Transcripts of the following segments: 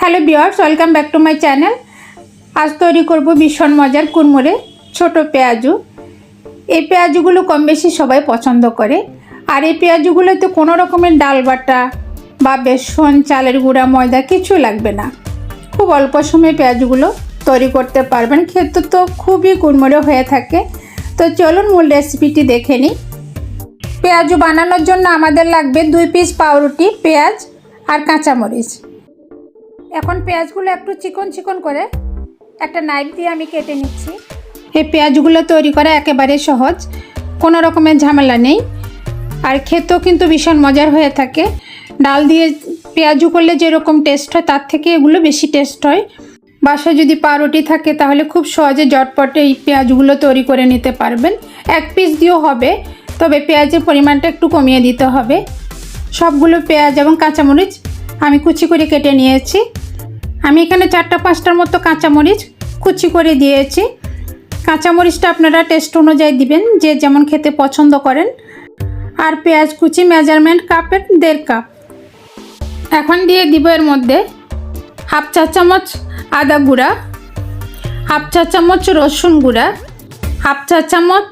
Hello viewers, welcome back to my channel. আজ তৈরি করব ভীষণ মজার কুড়মুড়ে ছোট পেঁয়াজু। এই পেঁয়াজুগুলো কম বেশি সবাই পছন্দ করে। আর এই পেঁয়াজুগুলোতে কোনো রকমের ডাল বাটা বা বেসন, চালের গুঁড়া, ময়দা কিছু লাগবে না। খুব অল্প সময়ে পেঁয়াজুগুলো তৈরি করতে পারবেন। খেতে তো খুবই কুড়মুড়ে হয়ে থাকে। তো চলুন মূল রেসিপিটি দেখে নিই। পেঁয়াজু বানানোর জন্য আমাদের লাগবে 2 পিস পাউরুটি, পেঁয়াজ আর কাঁচামরিচ। এখন পেঁয়াজগুলো একটু চিকন চিকন করে একটা নাইফ দিয়ে আমি কেটে নিচ্ছি। এই পেঁয়াজগুলো তৈরি করা একেবারে সহজ, কোনো রকমের ঝামেলা নেই। আর খেতেও কিন্তু ভীষণ মজার হয়ে থাকে। ডাল দিয়ে পেঁয়াজু করলে যেরকম টেস্ট হয় তার থেকে এগুলো বেশি টেস্ট হয়। বাসায় যদি পাউরুটি থাকে তাহলে খুব সহজে ঝটপটে এই পেঁয়াজগুলো তৈরি করে নিতে পারবেন। 1 পিস দিয়েও হবে, তবে পেঁয়াজের পরিমাণটা একটু কমিয়ে দিতে হবে। সবগুলো পেঁয়াজ এবং কাঁচামরিচ আমি কুচি করে কেটে নিয়েছি। আমি এখানে 4-5টার মতো কাঁচামরিচ কুচি করে দিয়েছি। কাঁচামরিচটা আপনারা টেস্ট অনুযায়ী দিবেন, যে যেমন খেতে পছন্দ করেন। আর পেঁয়াজ কুচি মেজারমেন্ট কাপের 1.5 কাপ। এখন দিয়ে দিব এর মধ্যে 1/2 চা চামচ আদা গুঁড়া, 1/2 চা চামচ রসুন গুঁড়া, 1/2 চা চামচ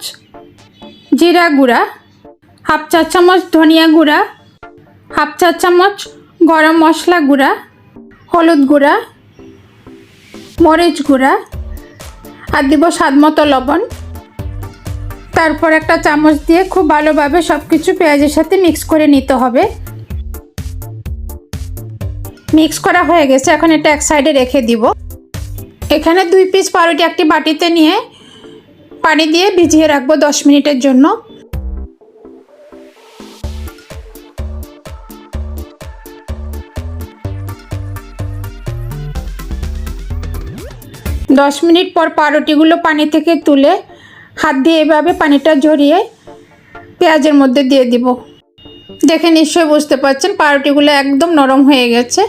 জিরা গুঁড়া, 1/2 চা চামচ ধনিয়া গুঁড়া, 1/2 চা চামচ গরম মশলা গুঁড়া, হলুদ গুঁড়া, মরিচ গুঁড়া, আর দিব স্বাদ মতো লবণ। তারপর একটা চামচ দিয়ে খুব ভালোভাবে সব কিছু পেঁয়াজের সাথে মিক্স করে নিতে হবে। মিক্স করা হয়ে গেছে, এখন এটা এক সাইডে রেখে দিব। এখানে 2 পিস পাউরুটি একটি বাটিতে নিয়ে পানি দিয়ে ভিজিয়ে রাখবো 10 মিনিটের জন্য। দশ মিনিট পর পাউরুটিগুলো পানি থেকে তুলে হাত দিয়ে এভাবে পানিটা ঝরিয়ে পেঁয়াজের মধ্যে দিয়ে দিব। দেখে নিশ্চয়ই বুঝতে পারছেন পাউরুটিগুলো একদম নরম হয়ে গেছে।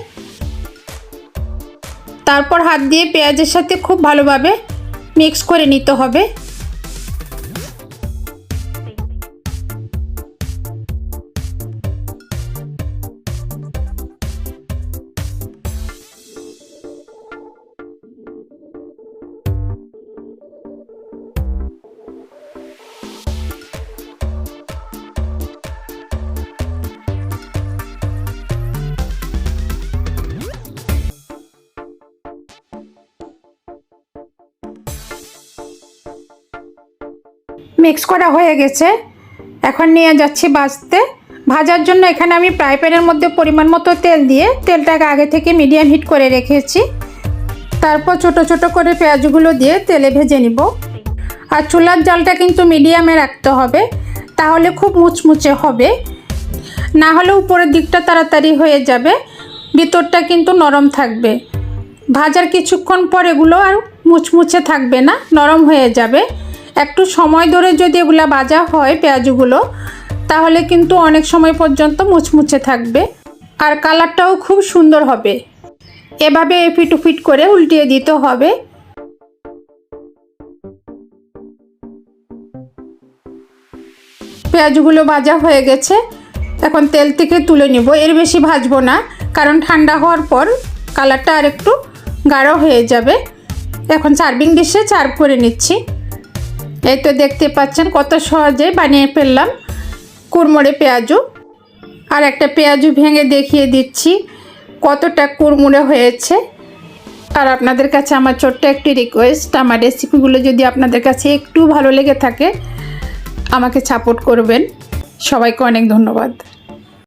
তারপর হাত দিয়ে পেঁয়াজের সাথে খুব ভালোভাবে মিক্স করে নিতে হবে। মিক্স করা হয়ে গেছে, এখন নিয়ে যাচ্ছি ভাজতে। ভাজার জন্য এখানে আমি ফ্রাই প্যানের মধ্যে পরিমাণ মতো তেল দিয়ে তেলটাকে আগে থেকে মিডিয়াম হিট করে রেখেছি। তারপর ছোট ছোট করে পেঁয়াজগুলো দিয়ে তেলে ভেজে নিব। আর চুলার জালটা কিন্তু মিডিয়ামে রাখতে হবে, তাহলে খুব মুচমুচে হবে। না হলে উপরের দিকটা তাড়াতাড়ি হয়ে যাবে, ভিতরটা কিন্তু নরম থাকবে। ভাজার কিছুক্ষণ পর এগুলো আর মুচমুচে থাকবে না, নরম হয়ে যাবে। একটু সময় ধরে যদি এগুলো ভাজা হয় পেঁয়াজগুলো, তাহলে কিন্তু অনেক সময় পর্যন্ত মুচমুচে থাকবে আর কালারটাও খুব সুন্দর হবে। এভাবে এপিট ওপিট করে উল্টিয়ে দিতে হবে। পেঁয়াজগুলো ভাজা হয়ে গেছে, এখন তেল থেকে তুলে নিব। এর বেশি ভাজবো না, কারণ ঠান্ডা হওয়ার পর কালারটা আর একটু গাঢ় হয়ে যাবে। এখন সার্ভিং ডিশে সার্ভ করে নিচ্ছি। এই তো দেখতে পাচ্ছেন কত সহজে বানিয়ে ফেললাম কুড়মুড়ে পেঁয়াজু। আর একটা পেঁয়াজু ভেঙে দেখিয়ে দিচ্ছি কতটা কুড়মুড়ে হয়েছে। আর আপনাদের কাছে আমার ছোট্ট একটি রিকোয়েস্ট, আমার রেসিপিগুলো যদি আপনাদের কাছে একটু ভালো লেগে থাকে আমাকে সাপোর্ট করবেন। সবাইকে অনেক ধন্যবাদ।